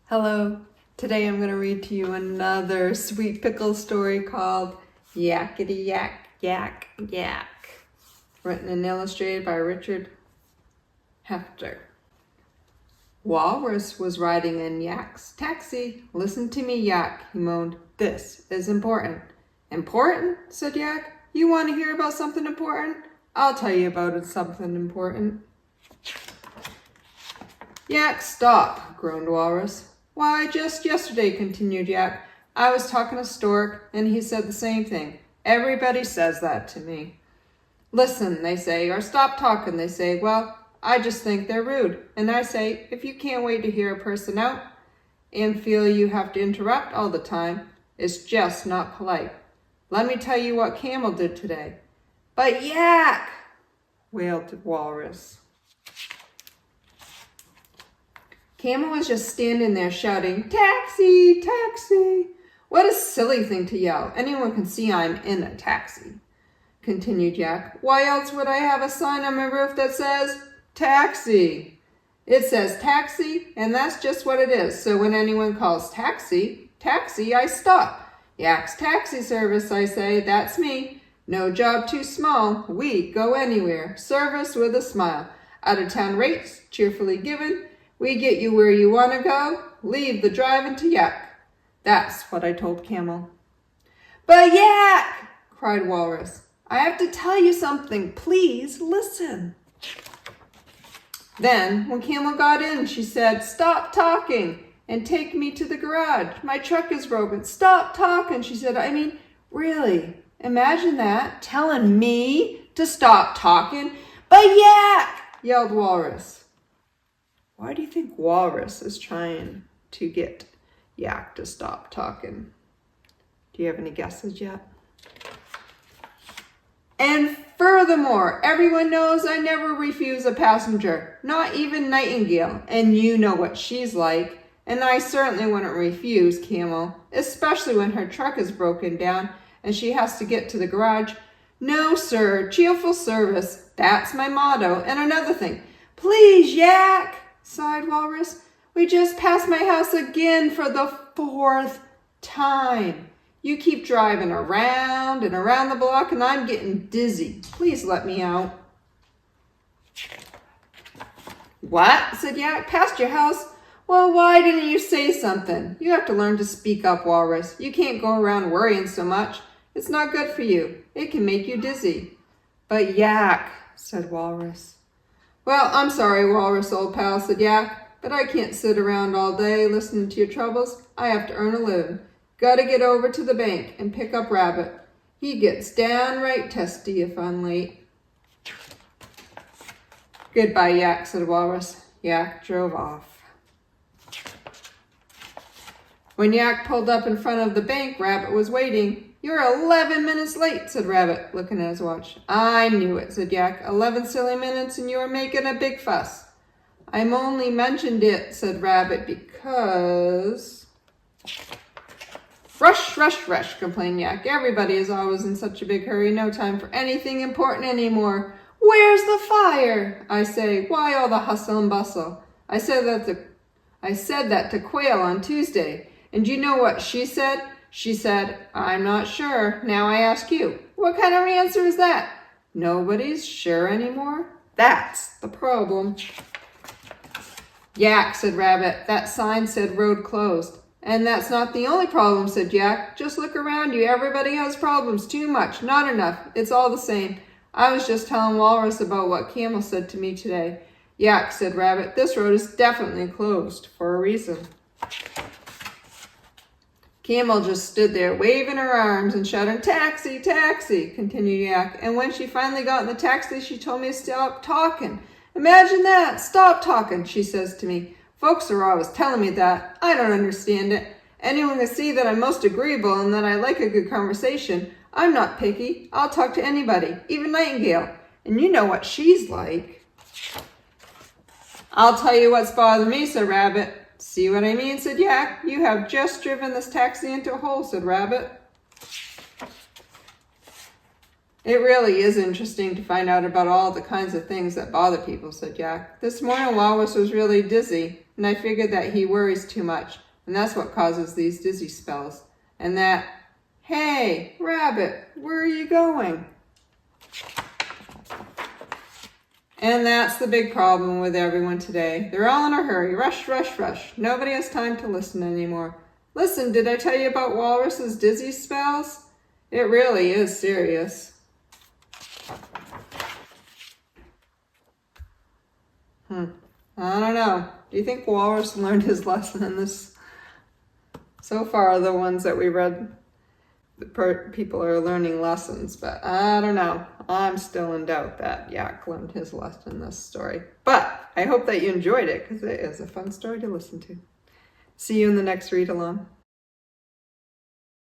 Hello, today I'm going to read to you another Sweet Pickle story called Yakety Yak Yak Yak, written and illustrated by Richard Hefter. Walrus was riding in Yak's taxi. "Listen to me, Yak," he moaned. "This is important." "Important?" said Yak. "You want to hear about something important? I'll tell you about something important." "Yak, stop," groaned Walrus. "Why, just yesterday," continued Yak, "I was talking to Stork, and he said the same thing. Everybody says that to me. 'Listen,' they say, or 'stop talking,' they say. Well, I just think they're rude. And I say, if you can't wait to hear a person out and feel you have to interrupt all the time, it's just not polite. Let me tell you what Camel did today." "But Yak," wailed Walrus. Camel was just standing there shouting, "Taxi, taxi." "What a silly thing to yell. Anyone can see I'm in a taxi," continued Yak. "Why else would I have a sign on my roof that says, 'Taxi'? It says taxi, and that's just what it is. So when anyone calls taxi, taxi, I stop. 'Yak's taxi service,' I say. That's me. No job too small. We go anywhere. Service with a smile. Out-of-town rates cheerfully given. We get you where you want to go. Leave the driving to Yak.' That's what I told Camel." "But Yak," cried Walrus, "I have to tell you something. Please listen." Then, when Camel got in, she said, "Stop talking and take me to the garage. My truck is broken. Stop talking," she said. "I mean, really, imagine that, telling me to stop talking." "But Yak," yelled Walrus. Why do you think Walrus is trying to get Yak to stop talking? Do you have any guesses yet? "And furthermore, everyone knows I never refuse a passenger, not even Nightingale, and you know what she's like. And I certainly wouldn't refuse Camel, especially when her truck is broken down and she has to get to the garage. No, sir, cheerful service, that's my motto. And another thing, please, Yak," sighed Walrus. "We just passed my house again for the 4th time. You keep driving around and around the block and I'm getting dizzy. Please let me out." "What?" said Yak. "Past your house? Well, why didn't you say something? You have to learn to speak up, Walrus. You can't go around worrying so much. It's not good for you. It can make you dizzy." "But Yak," said Walrus. "Well, I'm sorry, Walrus, old pal," said Yak, "but I can't sit around all day listening to your troubles. I have to earn a living. Gotta get over to the bank and pick up Rabbit. He gets downright testy if I'm late." "Goodbye, Yak," said Walrus. Yak drove off. When Yak pulled up in front of the bank, Rabbit was waiting. "You're 11 minutes late," said Rabbit, looking at his watch. "I knew it," said Yak. 11 silly minutes and you were making a big fuss." "I'm only mentioned it," said Rabbit, "because—" "Rush, rush, rush," complained Yak. "Everybody is always in such a big hurry. No time for anything important anymore. Where's the fire? I say, why all the hustle and bustle? I said that to Quail on Tuesday. And you know what she said? She said, 'I'm not sure. Now I ask you.' What kind of answer is that? Nobody's sure anymore. That's the problem." "Yak," said Rabbit, "that sign said road closed." "And that's not the only problem," said Yak. "Just look around you. Everybody has problems. Too much, not enough. It's all the same. I was just telling Walrus about what Camel said to me today." "Yak," said Rabbit, "this road is definitely closed for a reason." Camel just stood there waving her arms and shouting, "Taxi, taxi," continued Yak. "And when she finally got in the taxi, she told me to stop talking. Imagine that, stop talking, she says to me. Folks are always telling me that. I don't understand it. Anyone can see that I'm most agreeable and that I like a good conversation. I'm not picky. I'll talk to anybody, even Nightingale. And you know what she's like." "I'll tell you what's bothering me," said Rabbit. "See what I mean?" said Yak. "You have just driven this taxi into a hole," said Rabbit. "It really is interesting to find out about all the kinds of things that bother people," said Yak. "This morning Walrus was really dizzy. and I figured that he worries too much, and that's what causes these dizzy spells. And that, hey, Rabbit, where are you going? And that's the big problem with everyone today. They're all in a hurry. Rush, rush, rush. Nobody has time to listen anymore. Listen, did I tell you about Walrus's dizzy spells? It really is serious. I don't know. Do you think Walrus learned his lesson in this? So far, the ones that we read, people are learning lessons, but I don't know. I'm still in doubt that Yak learned his lesson in this story. But I hope that you enjoyed it, because it is a fun story to listen to. See you in the next read along.